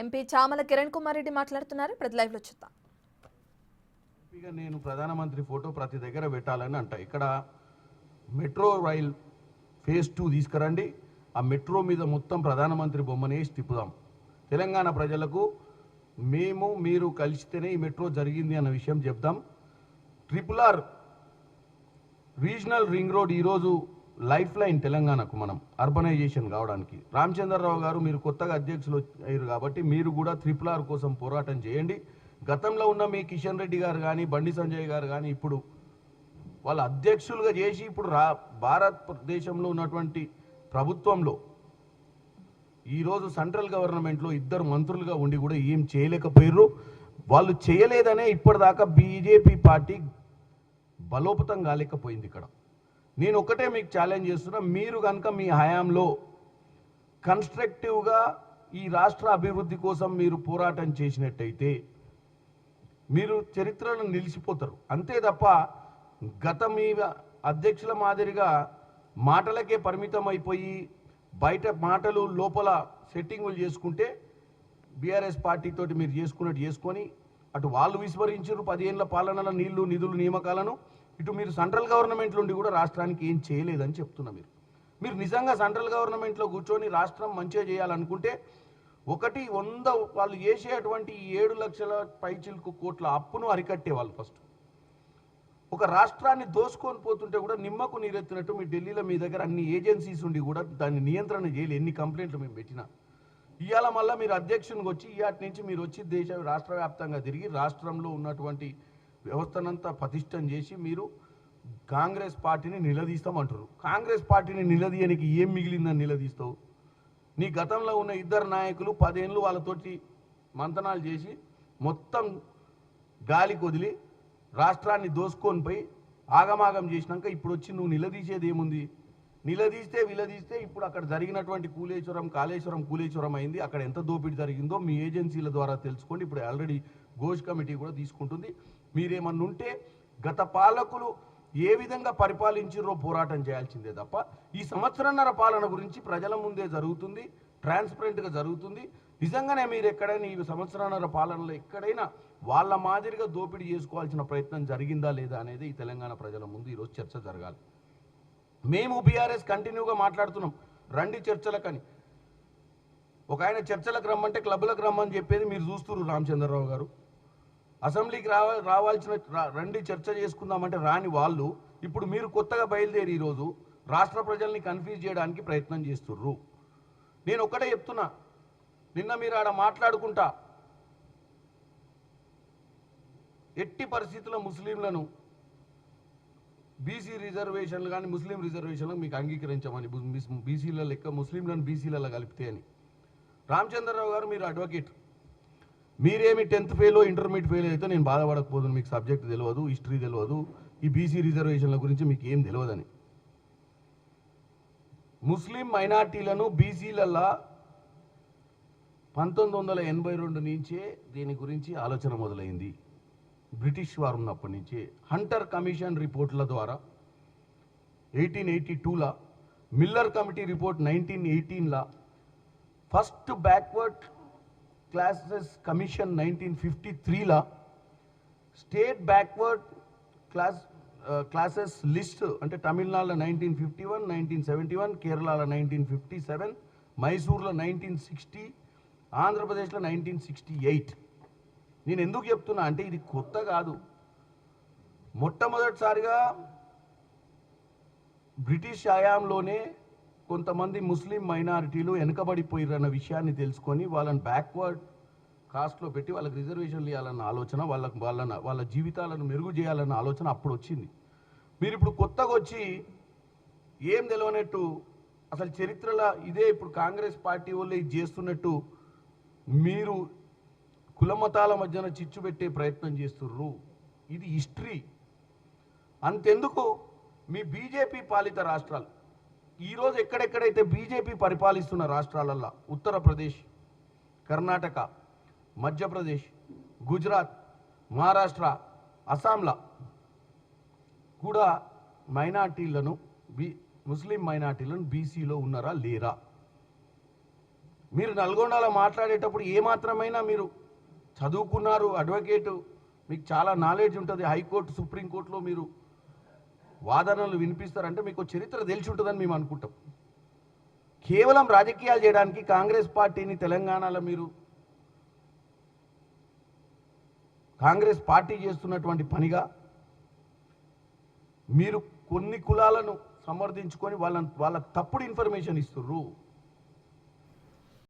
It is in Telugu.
ఎంపీ చామల కిరణ్ కుమార్ రెడ్డి మాట్లాడుతున్నారు. ఇప్పుడు లైవ్ లో చూద్దాం. ఎంపీగా నేను ప్రధానమంత్రి ఫోటో ప్రతి దగ్గర పెట్టాలని అంట. ఇక్కడ మెట్రో రైల్ ఫేజ్ 2 తీసుకురండి. ఆ మెట్రో మీద మొత్తం ప్రధానమంత్రి బొమ్మనే తిప్పుదాం. తెలంగాణ ప్రజలకు మేము మీరు కలిస్తేనే ఈ మెట్రో జరిగింది అన్న విషయం చెప్దాం. RRR రీజనల్ రింగ్ రోడ్ ఈరోజు లైఫ్ లైన్ తెలంగాణకు మనం అర్బనైజేషన్ కావడానికి. రామచంద్రరావు గారు మీరు కొత్తగా అధ్యక్షులు అయ్యారు కాబట్టి మీరు కూడా RRR కోసం పోరాటం చేయండి. గతంలో ఉన్న మీ కిషన్ రెడ్డి గారు కానీ బండి సంజయ్ గారు కానీ ఇప్పుడు వాళ్ళ అధ్యక్షులుగా చేసి ఇప్పుడు భారతదేశంలో ఉన్నటువంటి ప్రభుత్వంలో ఈరోజు సెంట్రల్ గవర్నమెంట్లో 2 మంత్రులుగా ఉండి కూడా ఏం చేయలేకపోయారు. వాళ్ళు చేయలేదనే ఇప్పటిదాకా బీజేపీ పార్టీ బలోపతం కాలేకపోయింది. ఇక్కడ నేను ఒకటే మీకు ఛాలెంజ్ చేస్తున్నా, మీరు కనుక మీ హయాంలో కన్స్ట్రక్టివ్గా ఈ రాష్ట్ర అభివృద్ధి కోసం మీరు పోరాటం చేసినట్టయితే మీరు చరిత్రలో నిలిచిపోతారు. అంతే తప్ప గత మీ అధ్యక్షుల మాదిరిగా మాటలకే పరిమితం అయిపోయి బయట మాటలు లోపల సెట్టింగులు చేసుకుంటే బీఆర్ఎస్ పార్టీతోటి మీరు చేసుకున్నట్టు చేసుకొని అటు వాళ్ళు విస్మరించారు 10 ఏళ్ల పాలనల నీళ్లు నిధులు నియామకాలను, ఇటు మీరు సెంట్రల్ గవర్నమెంట్ నుండి కూడా రాష్ట్రానికి ఏం చేయలేదని చెప్తున్నా. మీరు నిజంగా సెంట్రల్ గవర్నమెంట్లో కూర్చొని రాష్ట్రం మంచిగా చేయాలనుకుంటే 100 వాళ్ళు చేసేటువంటి 7 లక్షల పైచిలకు కోట్ల అప్పును అరికట్టేవాళ్ళు. ఫస్ట్ ఒక రాష్ట్రాన్ని దోసుకొని పోతుంటే కూడా నిమ్మకు నీరెత్తినట్టు మీ ఢిల్లీలో మీ దగ్గర అన్ని ఏజెన్సీస్ ఉండి కూడా దాన్ని నియంత్రణ చేయలేదు. ఎన్ని కంప్లైంట్లు మేము పెట్టినా ఇవాళ మళ్ళీ మీరు అధ్యక్షునికి వచ్చి ఇవాటి నుంచి మీరు వచ్చి రాష్ట్ర వ్యాప్తంగా తిరిగి రాష్ట్రంలో ఉన్నటువంటి వ్యవస్థనంతా పటిష్టం చేసి మీరు కాంగ్రెస్ పార్టీని నిలదీస్తామంటారు. కాంగ్రెస్ పార్టీని నిలదీయనికి ఏం మిగిలిందని నిలదీస్తావు? నీ గతంలో ఉన్న 2 నాయకులు 10 ఏళ్ళు వాళ్ళతోటి మంతనాలు చేసి మొత్తం గాలి కొదిలి రాష్ట్రాన్ని దోసుకొని పోయి ఆగమాగం చేసినాక ఇప్పుడు వచ్చి నువ్వు నిలదీసేది ఏముంది? విలదీస్తే ఇప్పుడు అక్కడ జరిగినటువంటి కాళేశ్వరం అయింది. అక్కడ ఎంత దోపిడీ జరిగిందో మీ ఏజెన్సీల ద్వారా తెలుసుకోండి. ఇప్పుడు ఆల్రెడీ ఘోష్ కమిటీ కూడా తీసుకుంటుంది. మీరేమన్నా ఉంటే గత పాలకులు ఏ విధంగా పరిపాలించారో పోరాటం చేయాల్సిందే తప్ప ఈ సంవత్సరన్నర పాలన గురించి ప్రజల ముందే జరుగుతుంది, ట్రాన్స్పరెంట్గా జరుగుతుంది. నిజంగానే మీరు ఎక్కడైనా ఈ సంవత్సరన్నర పాలనలో ఎక్కడైనా వాళ్ళ మాదిరిగా దోపిడీ చేసుకోవాల్సిన ప్రయత్నం జరిగిందా లేదా అనేది ఈ తెలంగాణ ప్రజల ముందు ఈరోజు చర్చ జరగాలి. మేము బీఆర్ఎస్ కంటిన్యూగా మాట్లాడుతున్నాం, రండి చర్చలకని. ఒక ఆయన చర్చలకు రమ్మంటే క్లబ్లకు రమ్మని చెప్పేది మీరు చూస్తున్నారు. రామచంద్రరావు గారు అసెంబ్లీకి రావాల్సిన రండి చర్చ చేసుకుందామంటే రాని వాళ్ళు ఇప్పుడు మీరు కొత్తగా బయలుదేరి ఈరోజు రాష్ట్ర ప్రజల్ని కన్ఫ్యూజ్ చేయడానికి ప్రయత్నం చేస్తుర్రు. నేను ఒక్కటే చెప్తున్నా, నిన్న మీరు ఆడ మాట్లాడుకుంటా ఎట్టి పరిస్థితుల్లో ముస్లింలను బీసీ రిజర్వేషన్లు కానీ ముస్లిం రిజర్వేషన్లు మీకు అంగీకరించమని, బీసీల లెక్క ముస్లింలను బీసీలలో కలిపితే అని. రామచంద్రరావు గారు మీరు అడ్వకేట్, మీరేమి 10th ఫెయిల్ ఇంటర్మీడియట్ ఫెయిల్ అయితే నేను బాధపడకపోదు, మీకు సబ్జెక్ట్ తెలియదు, హిస్టరీ తెలియదు, ఈ బీసీ రిజర్వేషన్ల గురించి మీకు ఏం తెలియదని. ముస్లిం మైనార్టీలను బీసీలల్లా 1982 నుంచే దీని గురించి ఆలోచన మొదలైంది. బ్రిటిష్ వారు ఉన్నప్పటి నుంచే హంటర్ కమిషన్ రిపోర్ట్ల ద్వారా 1882లా, మిల్లర్ కమిటీ రిపోర్ట్ 1918లా, ఫస్ట్ బ్యాక్వర్డ్ క్లాసెస్ కమిషన్ 1953లా, స్టేట్ బ్యాక్వర్డ్ క్లాసెస్ లిస్ట్ అంటే తమిళనాడులో 1951, 1971, కేరళలో 1957, మైసూర్లో 1960, ఆంధ్రప్రదేశ్లో 1968. నేను ఎందుకు చెప్తున్నా అంటే ఇది కొత్త కాదు. మొట్టమొదటిసారిగా బ్రిటిష్ హయాంలోనే కొంతమంది ముస్లిం మైనారిటీలు వెనుకబడిపోయారన్న విషయాన్ని తెలుసుకొని వాళ్ళని బ్యాక్వర్డ్ కాస్ట్లో పెట్టి వాళ్ళకి రిజర్వేషన్లు ఇవ్వాలన్న ఆలోచన, వాళ్ళ జీవితాలను మెరుగు చేయాలన్న ఆలోచన అప్పుడు వచ్చింది. మీరు ఇప్పుడు కొత్తగా వచ్చి ఏం తెలియనట్టు అసలు చరిత్రలో ఇదే ఇప్పుడు కాంగ్రెస్ పార్టీ వాళ్ళు ఇది చేస్తున్నట్టు మీరు కులమతాల మధ్యన చిచ్చు పెట్టే ప్రయత్నం చేస్తుర్రు. ఇది హిస్టరీ. అంతెందుకు మీ బీజేపీ పాలిత రాష్ట్రాలు ఈరోజు ఎక్కడెక్కడైతే బీజేపీ పరిపాలిస్తున్న రాష్ట్రాలల్లో ఉత్తరప్రదేశ్, కర్ణాటక, మధ్యప్రదేశ్, గుజరాత్, మహారాష్ట్ర, అస్సాంలో కూడా ముస్లిం మైనార్టీలను బీసీలో ఉన్నారా లేరా? మీరు నల్గొండలో మాట్లాడేటప్పుడు ఏమాత్రమైనా మీరు చదువుకున్నారు, అడ్వకేటు, మీకు చాలా నాలెడ్జ్ ఉంటుంది, హైకోర్టు సుప్రీంకోర్టులో మీరు వాదనలు వినిపిస్తారంటే మీకు చరిత్ర తెలిసి ఉంటుందని మేము అనుకుంటాం. కేవలం రాజకీయాలు చేయడానికి కాంగ్రెస్ పార్టీని తెలంగాణలో కాంగ్రెస్ పార్టీ చేస్తున్నటువంటి పనిగా మీరు కొన్ని కులాలను సమర్థించుకొని వాళ్ళ తప్పుడు ఇన్ఫర్మేషన్ ఇస్తుర్రు.